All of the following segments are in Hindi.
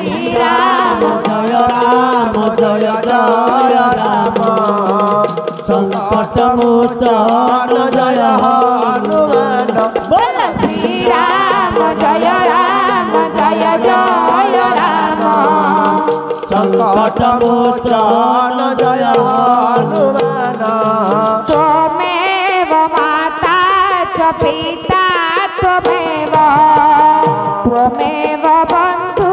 श्री राम जय राम जय जय राम संकट मोचन जय हनुमान बोल श्री राम जय जय राम संकट मोचन जय हनुमान त्वमेव माता च पिता त्वमेव बंधु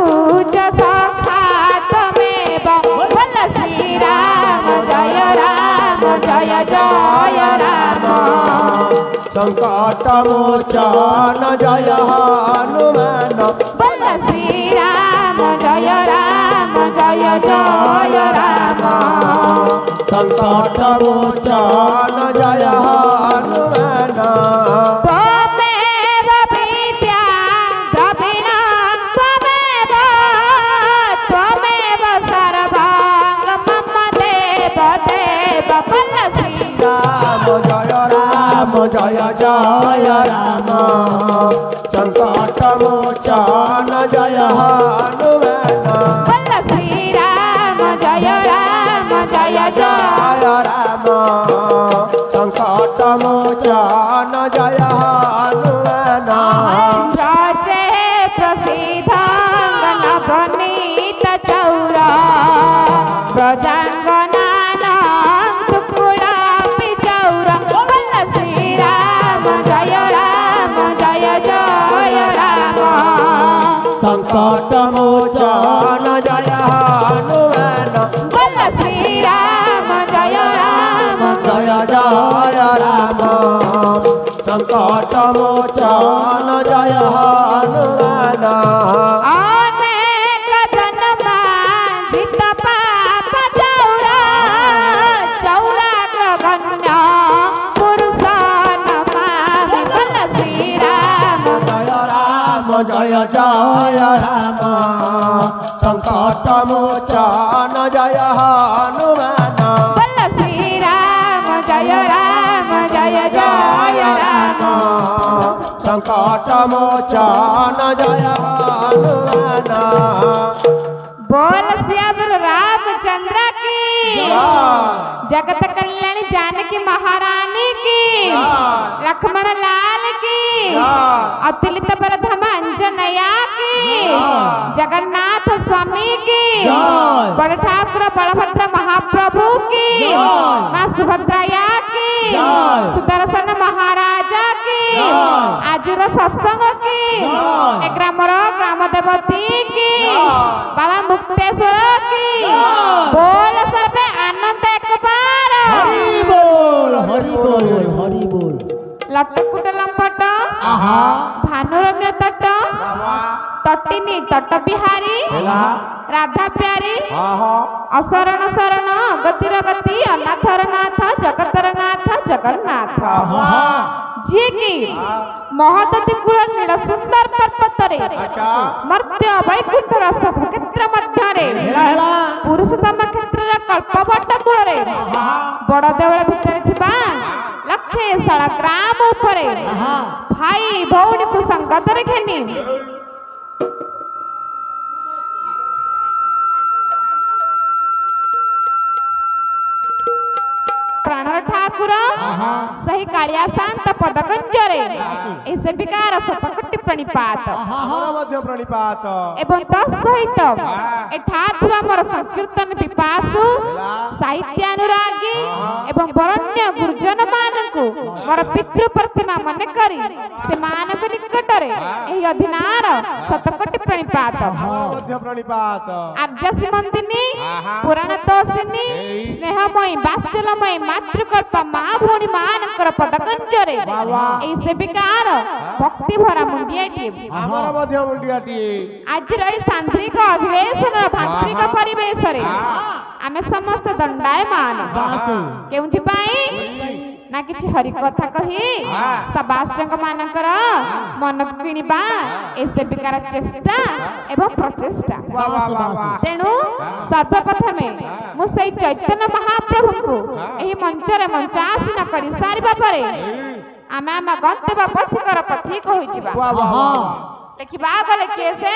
च सखा त्वमेव बोल श्री राम जय जय राम संकट मोचन जय हनुमान बोल श्री राम जय जय राम संकट मोचन जय हनुमान त्वमेव विद्या द्रविणं त्वमेव सर्वांग मम देव बोल श्री राम जय जय राम संकट मोचन जय हनुमान बोल श्री राम जय जय राम संकट मोचन जय हनुमान राजे प्रसिद्ध नवनीत चौर प्रजांगना तुकुलापि चौर बोल श्री राम जय जय राम संकट मोचन जय हनुमान बोल श्री राम जय जय राम संकट मोचन जय हनुमान अनेक जन्मांजित पाप चौराग्रगण्य पुरुष नमामि बोल श्री राम जय राम संकट मोचन जय हनुमान बोल श्री राम जय जय राम संकट मोचन जय हनुमान बोल श्याम रामचंद्र की जगत कल्याणी जानकी महारानी की लक्ष्मण लाल की अतुलित बलधाम अंजनया की जगन्नाथ स्वामी की बड़ ठाकुर बलभद्र महाप्रभु की मां सुभद्रया की सुदर्शन महाराजा की आजुर सत्संग की ग्रामर ग्राम देवती की बाबा मुक्तेश्वर की बोल सर्वे आनंद एक बार हरि बोल हरि बोल हरि बोल लटकुट लंपट भानुरम्य तट तटिनी तट बिहारी राधा प्यारी असरण शरण गतिर गति अनाथर नाथ जगतर नाथ जगन्नाथ जी की महदती कूल नील सुंदर पर्वतरे मर्त्य वैकुंठ रस क्षेत्र मध्यरे पुरुषोत्तम क्षेत्र कल्पवट कूल बड़ देवल भितर थिबा लक्षेशाला ग्राम उपरे भाई भौणी को संगत रे घेनी प्राणर ठाकुर सही कालिया शांत पदगंजरे ऐसे विकार शतकोटि प्रणिपात हमर मध्य प्रणिपात एवं तत्सहित एठाथुआ मोर संकीर्तन पिपासु साहित्यानुरागी एवं वरण्य गुरुजन मानकु मोर पितृ प्रतिमा मन करी से मानक निकटरे एही अधीनार शतकोटि प्रणिपात हमर मध्य प्रणिपात आर्य श्रीमंतिनी पुराण तोषिनी स्नेहमयी वात्सल्यमयी मातृकल्प माँ भौणी मानकर पदकंजरे एही सेविकार भक्ति भरा मुंडियाटी हमर मध्य मुंडियाटी आज रही सांत्रिक अधिवेशन भात्रिक परिवेश रे आमे समस्त दंडायमान केउथि पाई ना किछि हरि कथा कही सबाष्टक मानकर मन किनिबा ए सेविकार चेष्टा एवं प्रचेष्टा तेणु सर्वप्रथमे मु सेई चैतन्य महाप्रभु को एही मंच रे मंचासीन करि सारिबा परे आमे आम गंतव्य पथिकर पथिक होई जिबा लिखिबा गले केसे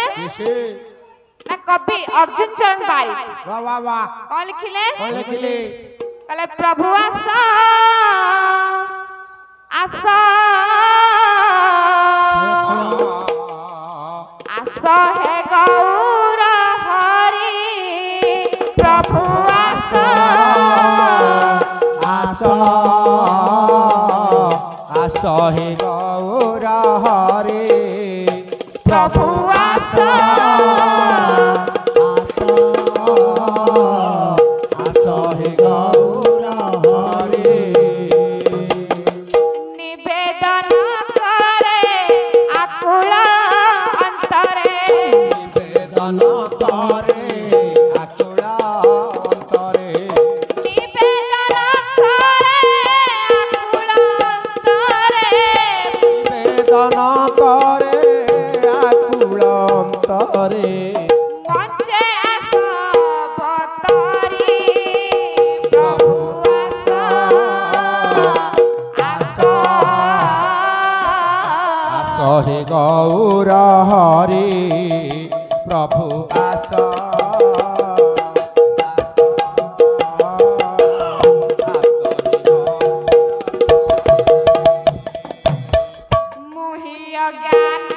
ना कवि अर्जुन चरण बाई वाह वाह वाह कौन लिखिले लिखिले कहले प्रभु आसा आसा आसा है गौर हरि प्रभु आसा आसा आसा हे गौर हरे प्रभु आसा आसा हे गौर हरे निवेदन करे आकुल अंतरे निवेदन करे आकुल अंतरे निवेदन करे आकुल अंतरे निवेदन करे आकुल अंतरे मचे आसबतरी प्रभु आसा आसा सहे गौर हरे प्रभु आस मुहि ज्ञान